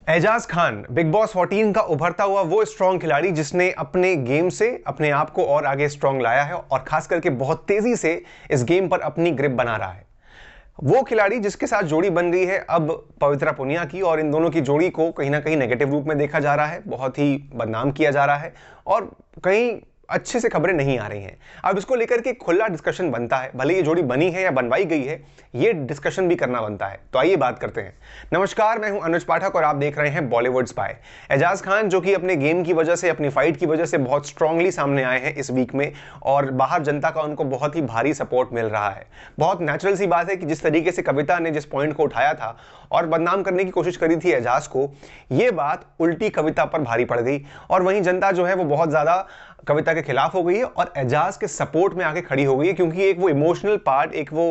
Ejaz Khan big boss 14 का उभरता हुआ वो स्ट्रॉन्ग खिलाड़ी जिसने अपने गेम से अपने आप को और आगे स्ट्रॉन्ग लाया है और खास करके बहुत तेजी से इस गेम पर अपनी ग्रिप बना रहा है। वो खिलाड़ी जिसके साथ जोड़ी बन गई है अब पवित्रा पुनिया की, और इन दोनों की जोड़ी को कहीं ना कहीं नेगेटिव रूप में देखा जा रहा है, बहुत ही बदनाम किया जा रहा है और कहीं अच्छे से खबरें नहीं आ रही हैं। अब इसको लेकर के खुला डिस्कशन बनता है, भले ये जोड़ी बनी है या बनवाई गई है, ये डिस्कशन भी करना बनता है। तो आइए बात करते हैं। नमस्कार, मैं हूं अनुज पाठक और आप देख रहे हैं बॉलीवुड स्पाई। एजाज खान जो कि अपने गेम की वजह से, अपनी फाइट की वजह से बहुत स्ट्रांगली सामने आए हैं इस वीक में, और बाहर जनता का उनको बहुत ही भारी सपोर्ट मिल रहा है। बहुत नेचुरल सी बात है कि जिस तरीके से कविता ने जिस पॉइंट को उठाया था और बदनाम करने की कोशिश करी थी एजाज को, ये बात उल्टी कविता पर भारी पड़ गई और वहीं जनता जो है वो बहुत ज्यादा कविता के खिलाफ हो गई है और एजाज के सपोर्ट में आके खड़ी हो गई है, क्योंकि एक वो इमोशनल पार्ट, एक वो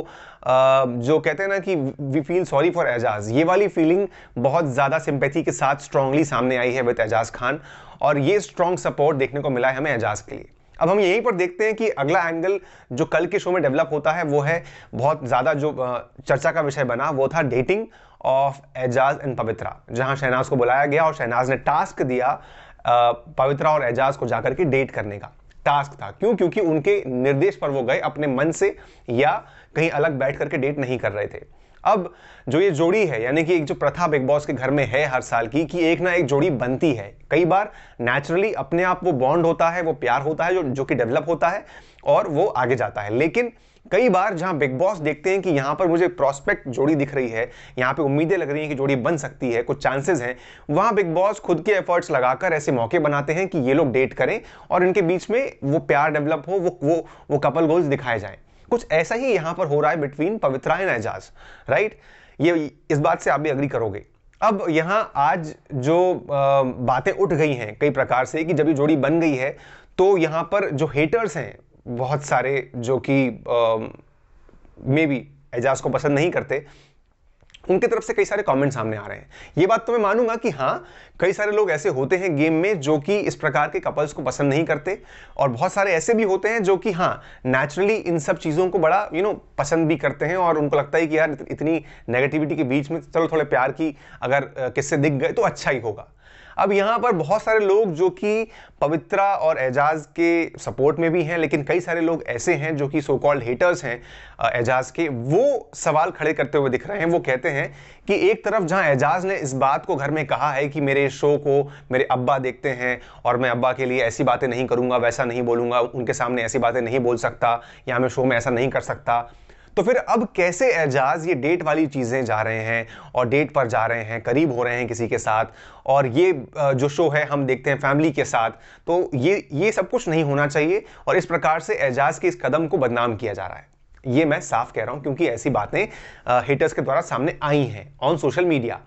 जो कहते हैं ना कि we feel sorry for Eijaz, ये वाली फीलिंग बहुत ज्यादा सिंपैथी के साथ स्ट्रांगली सामने आई है विद एजाज खान, और ये स्ट्रांग सपोर्ट देखने को मिला है हमें एजाज के लिए। अब हम यहीं पर देखते हैं कि अगला एंगल जो कल के शो में डेवलप होता है वो है बहुत ज्यादा जो चर्चा का विषय बना, वो था डेटिंग ऑफ एजाज एंड पवित्रा, जहां शहनाज को बुलाया गया और शहनाज ने टास्क दिया पवित्रा और एजाज को जाकर के डेट करने का। टास्क था क्योंकि उनके निर्देश पर वो गए, अपने मन से या कहीं अलग बैठ करके डेट नहीं कर रहे थे। अब जो ये जोड़ी है, यानी कि एक जो प्रथा बिग बॉस के घर में है हर साल की, कि एक ना एक जोड़ी बनती है, कई बार नेचुरली अपने आप वो बॉन्ड होता है, वो प्यार होता है जो कि डेवलप होता है और वो आगे जाता है। लेकिन कई बार जहां बिग बॉस देखते हैं कि यहां पर मुझे प्रॉस्पेक्ट जोड़ी दिख रही है, यहां पे उम्मीदें लग रही हैं कि जोड़ी बन सकती है, कुछ चांसेस हैं, वहां बिग बॉस खुद के एफर्ट्स लगाकर ऐसे मौके बनाते हैं कि ये लोग डेट करें और इनके बीच में वो प्यार डेवलप हो, वो कपल गोल्स दिखाए जाएं। कुछ ऐसा ही यहां पर हो रहा है between Pavitra and Eijaz, right? ये इस बात से आप भी अग्री करोगे। अब यहां आज जो बातें उठ गई हैं कई प्रकार से कि जब ये जोड़ी बन गई है तो यहां पर जो हेटर्स हैं बहुत सारे, जो कि मे बी एजाज को पसंद नहीं करते, उनकी तरफ से कई सारे कमेंट सामने आ रहे हैं। ये बात तो मैं मानूंगा कि हाँ, कई सारे लोग ऐसे होते हैं गेम में जो कि इस प्रकार के कपल्स को पसंद नहीं करते, और बहुत सारे ऐसे भी होते हैं जो कि हाँ नेचुरली इन सब चीजों को बड़ा पसंद भी करते हैं और उनको लगता है कि यार इतनी नेगेटिविटी के बीच में चलो थोड़े प्यार की अगर किस्से दिख गए तो अच्छा ही होगा। अब यहां पर बहुत सारे लोग जो कि पवित्रा और एजाज के सपोर्ट में भी हैं, लेकिन कई सारे लोग ऐसे हैं जो कि सो कॉल्ड हेटर्स हैं एजाज के, वो सवाल खड़े करते हुए दिख रहे हैं। वो कहते हैं कि एक तरफ जहां एजाज ने इस बात को घर में कहा है कि मेरे शो को मेरे अब्बा देखते हैं और मैं अब्बा के लिए ऐसी बातें नहीं करूंगा, वैसा नहीं बोलूंगा, उनके सामने ऐसी बातें नहीं बोल सकता या मैं शो में ऐसा नहीं कर सकता, तो फिर अब कैसे एजाज ये डेट वाली चीजें जा रहे हैं और डेट पर जा रहे हैं, करीब हो रहे हैं किसी के साथ, और ये जो शो है हम देखते हैं फैमिली के साथ, तो ये सब कुछ नहीं होना चाहिए और इस प्रकार से एजाज के इस कदम को बदनाम किया जा रहा है। ये मैं साफ कह रहा हूं क्योंकि ऐसी बातें हेटर्स के द्वारा सामने आई हैं ऑन सोशल मीडिया।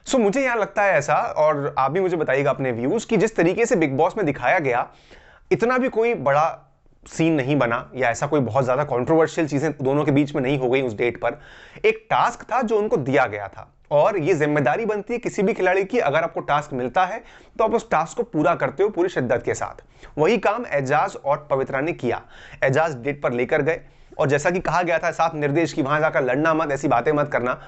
सो मुझे यहां लगता है ऐसा, और आप भी मुझे बताइएगा अपने व्यूज, कि जिस तरीके से बिग बॉस में दिखाया गया, इतना भी कोई बड़ा सीन नहीं बना या ऐसा कोई बहुत ज्यादा कंट्रोवर्शियल चीजें दोनों के बीच में नहीं हो गई उस डेट पर। एक टास्क था जो उनको दिया गया था और ये जिम्मेदारी बनती है किसी भी खिलाड़ी की, अगर आपको टास्क मिलता है तो आप उस टास्क को पूरा करते हो पूरी शिद्दत के साथ। वही काम एजाज और पवित्रा ने किया। एजाज डेट पर लेकर गए और जैसा कि कहा गया था साफ निर्देश की वहां जाकर लड़ना मत, ऐसी बातें मत करना।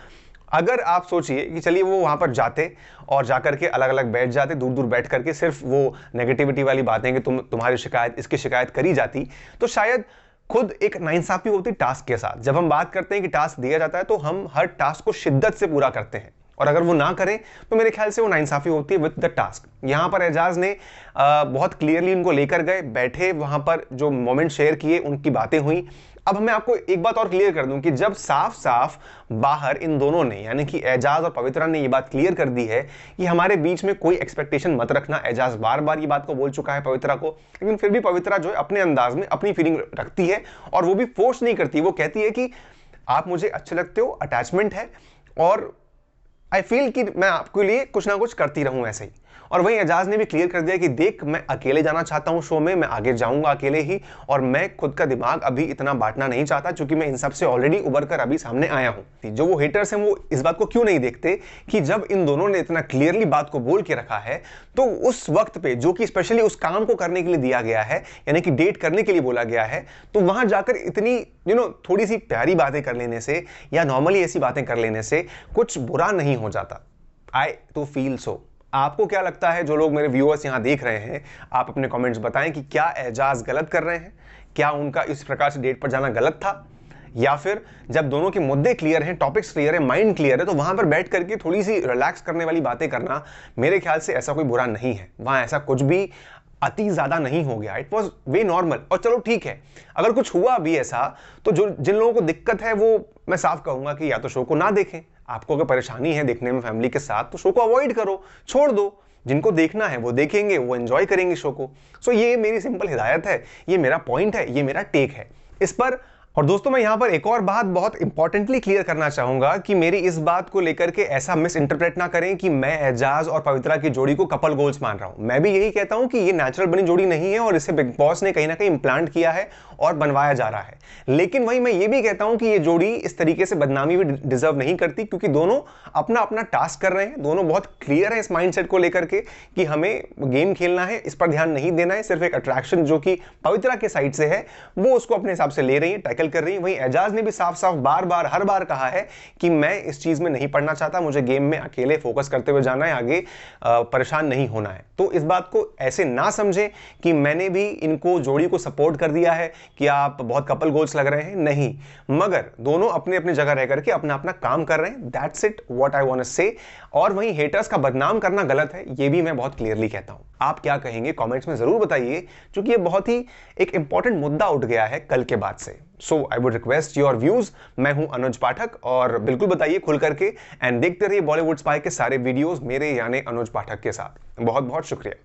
अगर आप सोचिए कि चलिए वो वहां पर जाते और जाकर के अलग अलग बैठ जाते, दूर दूर बैठ करके सिर्फ वो नेगेटिविटी वाली बातें कि तुम्हारी शिकायत, इसकी शिकायत करी जाती, तो शायद खुद एक नाइंसाफी होती टास्क के साथ। जब हम बात करते हैं कि टास्क दिया जाता है तो हम हर टास्क को शिद्दत से पूरा करते हैं, और अगर वो ना करें तो मेरे ख्याल से वो नाइंसाफी होती है विद द टास्क। यहां पर एजाज ने बहुत क्लियरली उनको लेकर गए, बैठे वहां पर, जो मोमेंट शेयर किए, उनकी बातें हुई। अब मैं आपको एक बात और क्लियर कर दूं कि जब साफ साफ बाहर इन दोनों ने, यानी कि एजाज और पवित्रा ने ये बात क्लियर कर दी है कि हमारे बीच में कोई एक्सपेक्टेशन मत रखना, एजाज बार बार ये बात को बोल चुका है पवित्रा को, लेकिन फिर भी पवित्रा जो है अपने अंदाज में अपनी फीलिंग रखती है और वो भी फोर्स नहीं करती। वो कहती है कि आप मुझे अच्छे लगते हो, अटैचमेंट है और आई फील कि मैं आपके लिए कुछ ना कुछ करती रहूं ऐसे ही। और वहीं एजाज ने भी क्लियर कर दिया कि देख, मैं अकेले जाना चाहता हूं शो में, मैं आगे जाऊंगा अकेले ही, और मैं खुद का दिमाग अभी इतना बांटना नहीं चाहता क्योंकि मैं इन सब से ऑलरेडी उबर कर अभी सामने आया हूं। जो वो हेटर्स हैं वो इस बात को क्यों नहीं देखते कि जब इन दोनों ने इतना क्लियरली बात को बोल के रखा है तो उस वक्त पे, जो कि स्पेशली उस काम को करने के लिए दिया गया है, यानी कि डेट करने के लिए बोला गया है, तो वहां जाकर इतनी थोड़ी सी प्यारी बातें कर लेने से या नॉर्मली ऐसी बातें कर लेने से कुछ बुरा नहीं हो जाता। आई तो फील सो। आपको क्या लगता है? जो लोग मेरे व्यूअर्स यहां देख रहे हैं, आप अपने कमेंट्स बताएं कि क्या एजाज गलत कर रहे हैं, क्या उनका इस प्रकार से डेट पर जाना गलत था, या फिर जब दोनों के मुद्दे क्लियर हैं, टॉपिक्स क्लियर है, माइंड क्लियर है, तो वहां पर बैठ करके थोड़ी सी रिलैक्स करने वाली बातें करना मेरे ख्याल से ऐसा कोई बुरा नहीं है। वहां ऐसा कुछ भी अति ज्यादा नहीं हो गया, इट वॉज वे नॉर्मल। और चलो ठीक है, अगर कुछ हुआ भी ऐसा तो जो जिन लोगों को दिक्कत है वो मैं साफ कहूंगा कि या तो शो को ना देखें। आपको अगर परेशानी है देखने में फैमिली के साथ तो शो को अवॉइड करो, छोड़ दो। जिनको देखना है वो देखेंगे, वो एंजॉय करेंगे शो को। सो ये मेरी सिंपल हिदायत है, ये मेरा पॉइंट है, ये मेरा टेक है इस पर। और दोस्तों मैं यहां पर एक और बात बहुत इंपॉर्टेंटली क्लियर करना चाहूंगा कि मेरी इस बात को लेकर के ऐसा मिस इंटरप्रेट ना करें कि मैं एजाज और पवित्रा की जोड़ी को कपल गोल्स मान रहा हूं। मैं भी यही कहता हूं कि ये नेचुरल बनी जोड़ी नहीं है और इसे बिग बॉस ने कहीं ना कहीं इंप्लांट किया है और बनवाया जा रहा है। लेकिन वहीं मैं ये भी कहता हूं कि ये जोड़ी इस तरीके से बदनामी भी डिजर्व नहीं करती, क्योंकि दोनों अपना अपना टास्क कर रहे हैं, दोनों बहुत क्लियर है इस माइंडसेट को लेकर के कि हमें गेम खेलना है, इस पर ध्यान नहीं देना है। सिर्फ एक अट्रैक्शन जो कि पवित्रा के साइड से है वो उसको अपने हिसाब से ले रही है, टैकल कर रही है। वहीं एजाज ने भी साफ साफ बार बार हर बार कहा है कि मैं इस चीज में नहीं पढ़ना चाहता, मुझे गेम में अकेले फोकस करते हुए जाना है, आगे परेशान नहीं होना है। तो इस बात को ऐसे ना समझें कि मैंने भी इनको जोड़ी को सपोर्ट कर दिया है कि आप बहुत कपल गोल्स लग रहे हैं, नहीं। मगर दोनों अपने अपनी जगह रह करके अपना अपना काम कर रहे हैं, that's it what I want to say. और वहीं हेटर्स का बदनाम करना गलत है, ये भी मैं बहुत क्लियरली कहता हूं। आप क्या कहेंगे कमेंट्स में जरूर बताइए, क्योंकि ये बहुत ही एक इंपॉर्टेंट मुद्दा उठ गया है कल के बाद से। So I would request your views. मैं हूं अनुज पाठक और बिल्कुल बताइए खुल करके, एंड देखते रहिए बॉलीवुड स्पाई के सारे वीडियोस मेरे यानी अनुज पाठक के साथ। बहुत बहुत शुक्रिया।